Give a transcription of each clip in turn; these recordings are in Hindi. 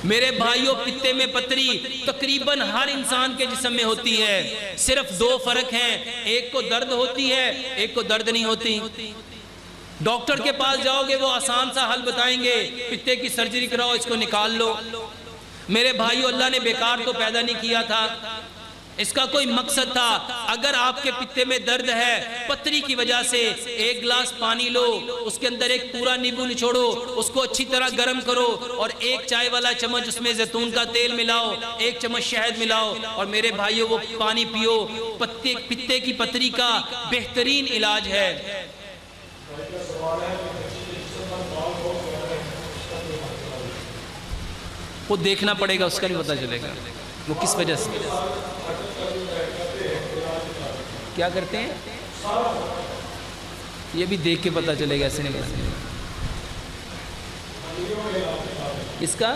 मेरे भाइयों, पित्ते में पथरी तकरीबन हर इंसान के जिस्म में होती है। सिर्फ दो फर्क हैं, एक को दर्द होती है, एक को दर्द नहीं होती। डॉक्टर के पास जाओगे वो आसान सा हल बताएंगे, पित्ते की सर्जरी कराओ, इसको निकाल लो। मेरे भाइयों, अल्लाह ने बेकार तो पैदा नहीं किया था, इसका कोई मकसद था। अगर आपके पित्ते में दर्द है पथरी की वजह से, एक गिलास पानी लो, उसके अंदर एक पूरा नींबू निचोड़ो, उसको अच्छी तरह गर्म करो और एक चाय वाला चम्मच उसमें जैतून का तेल मिलाओ, एक चम्मच शहद मिलाओ और मेरे भाइयों वो पानी पियो। पित्ते की पथरी का बेहतरीन इलाज है। वो देखना पड़ेगा, उसका नहीं पता चलेगा वो किस वजह से क्या करते हैं, ये भी देख के पता चलेगा, ऐसे नहीं पता चलेगा इसका।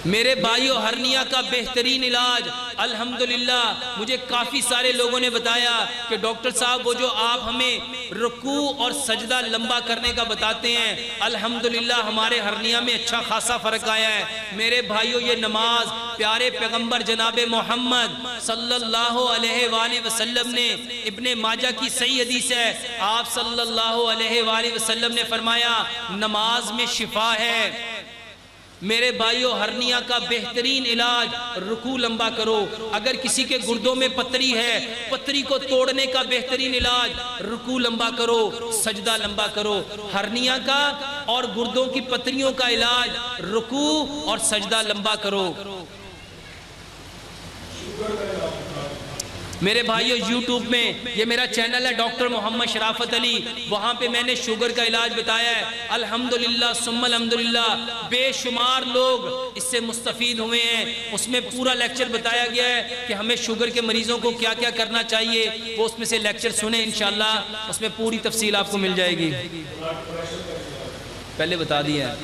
मेरे भाइयों, हर्निया का बेहतरीन इलाज अल्हम्दुलिल्लाह मुझे काफ़ी सारे लोगों ने बताया कि डॉक्टर साहब वो जो आप हमें रुकू और सजदा लंबा करने का बताते हैं, अल्हम्दुलिल्लाह हमारे हर्निया में अच्छा खासा फ़र्क आया है। मेरे भाइयों, ये नमाज प्यारे पैगंबर जनाब मोहम्मद सल्लल्लाहु अलैहि वसल्लम ने, इब्ने माजा की सही हदीस है, आप सल्लल्लाहु अलैहि वसल्लम ने फरमाया नमाज में शिफा है। मेरे भाइयों, हर्निया का बेहतरीन इलाज रुकू लंबा करो। अगर किसी के गुर्दों में पथरी है, पथरी को तोड़ने का बेहतरीन इलाज रुकू लंबा करो, सजदा लंबा करो। हर्निया का और गुर्दों की पथरियों का इलाज रुकू और सजदा लंबा करो। मेरे भाइयों, YouTube में ये मेरा चैनल है डॉक्टर मोहम्मद शराफत अली, वहाँ पे मैंने शुगर का इलाज बताया है। अल्हम्दुलिल्लाह सुम्मा अल्हम्दुलिल्लाह बेशुमार लोग इससे मुस्तफ़ीद हुए हैं। उसमें पूरा लेक्चर बताया गया है कि हमें शुगर के मरीज़ों को क्या क्या करना चाहिए। वो उसमें से लेक्चर सुने इंशाअल्लाह, उसमें पूरी तफसील आपको मिल जाएगी। पहले बता दिया है।